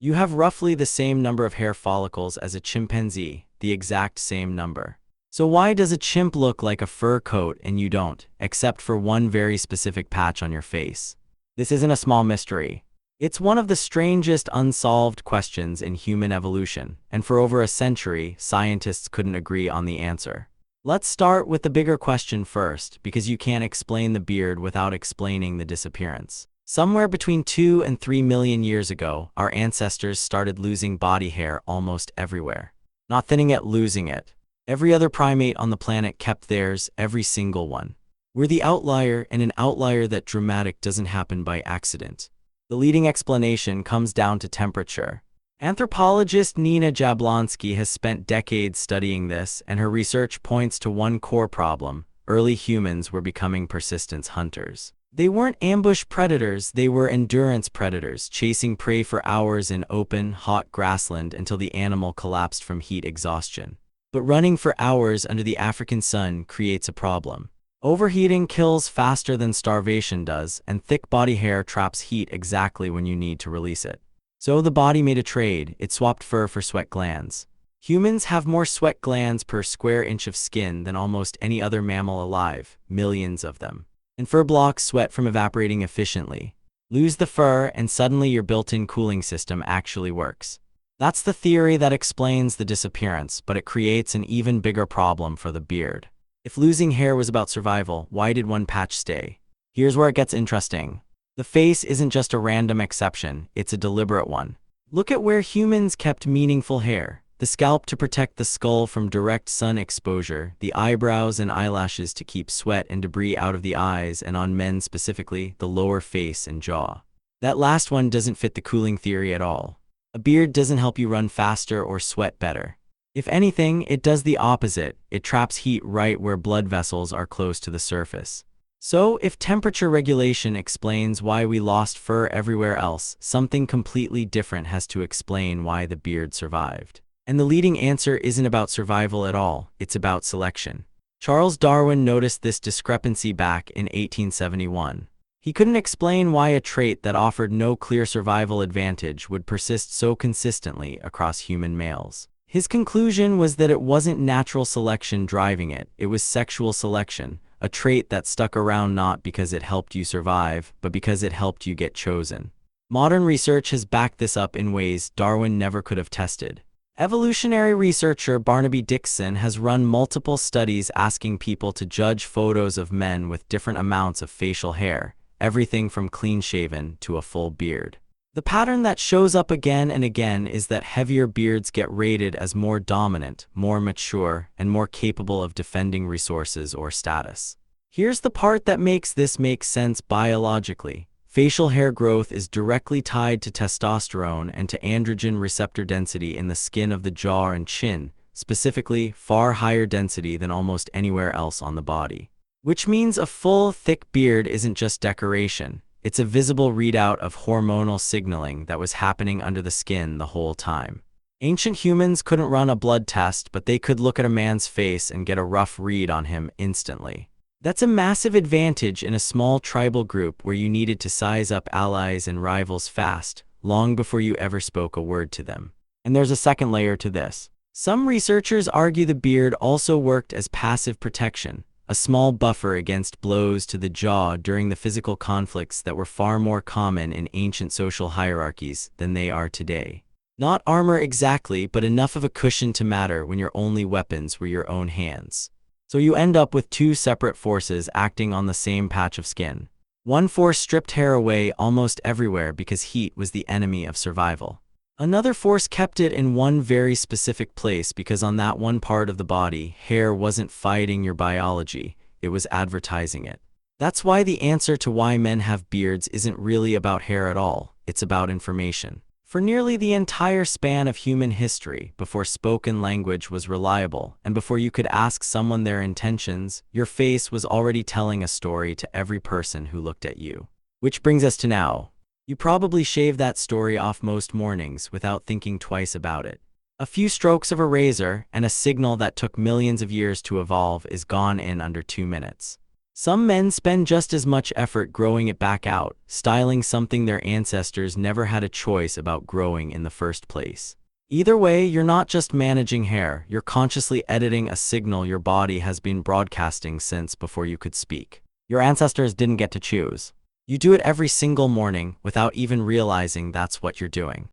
You have roughly the same number of hair follicles as a chimpanzee, the exact same number. So why does a chimp look like a fur coat and you don't, except for one very specific patch on your face? This isn't a small mystery. It's one of the strangest unsolved questions in human evolution, and for over a century, scientists couldn't agree on the answer. Let's start with the bigger question first, because you can't explain the beard without explaining the disappearance. Somewhere between 2 and 3 million years ago, our ancestors started losing body hair almost everywhere. Not thinning it, losing it. Every other primate on the planet kept theirs, every single one. We're the outlier, and an outlier that dramatic doesn't happen by accident. The leading explanation comes down to temperature. Anthropologist Nina Jablonski has spent decades studying this, and her research points to one core problem: early humans were becoming persistence hunters. They weren't ambush predators, they were endurance predators, chasing prey for hours in open, hot grassland until the animal collapsed from heat exhaustion. But running for hours under the African sun creates a problem. Overheating kills faster than starvation does, and thick body hair traps heat exactly when you need to release it. So the body made a trade. It swapped fur for sweat glands. Humans have more sweat glands per square inch of skin than almost any other mammal alive, millions of them. And fur blocks sweat from evaporating efficiently. Lose the fur, and suddenly your built-in cooling system actually works. That's the theory that explains the disappearance, but it creates an even bigger problem for the beard. If losing hair was about survival, why did one patch stay? Here's where it gets interesting. The face isn't just a random exception, it's a deliberate one. Look at where humans kept meaningful hair. The scalp to protect the skull from direct sun exposure, the eyebrows and eyelashes to keep sweat and debris out of the eyes, and on men specifically, the lower face and jaw. That last one doesn't fit the cooling theory at all. A beard doesn't help you run faster or sweat better. If anything, it does the opposite. It traps heat right where blood vessels are close to the surface. So, if temperature regulation explains why we lost fur everywhere else, something completely different has to explain why the beard survived. And the leading answer isn't about survival at all, it's about selection. Charles Darwin noticed this discrepancy back in 1871. He couldn't explain why a trait that offered no clear survival advantage would persist so consistently across human males. His conclusion was that it wasn't natural selection driving it, it was sexual selection, a trait that stuck around not because it helped you survive, but because it helped you get chosen. Modern research has backed this up in ways Darwin never could have tested. Evolutionary researcher Barnaby Dixson has run multiple studies asking people to judge photos of men with different amounts of facial hair, everything from clean-shaven to a full beard. The pattern that shows up again and again is that heavier beards get rated as more dominant, more mature, and more capable of defending resources or status. Here's the part that makes this make sense biologically. Facial hair growth is directly tied to testosterone and to androgen receptor density in the skin of the jaw and chin, specifically far higher density than almost anywhere else on the body. Which means a full, thick beard isn't just decoration. It's a visible readout of hormonal signaling that was happening under the skin the whole time. Ancient humans couldn't run a blood test, but they could look at a man's face and get a rough read on him instantly. That's a massive advantage in a small tribal group where you needed to size up allies and rivals fast, long before you ever spoke a word to them. And there's a second layer to this. Some researchers argue the beard also worked as passive protection, a small buffer against blows to the jaw during the physical conflicts that were far more common in ancient social hierarchies than they are today. Not armor exactly, but enough of a cushion to matter when your only weapons were your own hands. So you end up with two separate forces acting on the same patch of skin. One force stripped hair away almost everywhere because heat was the enemy of survival. Another force kept it in one very specific place because on that one part of the body, hair wasn't fighting your biology, it was advertising it. That's why the answer to why men have beards isn't really about hair at all, it's about information. For nearly the entire span of human history, before spoken language was reliable, and before you could ask someone their intentions, your face was already telling a story to every person who looked at you. Which brings us to now. You probably shave that story off most mornings without thinking twice about it. A few strokes of a razor, and a signal that took millions of years to evolve is gone in under 2 minutes. Some men spend just as much effort growing it back out, styling something their ancestors never had a choice about growing in the first place. Either way, you're not just managing hair, you're consciously editing a signal your body has been broadcasting since before you could speak. Your ancestors didn't get to choose. You do it every single morning without even realizing that's what you're doing.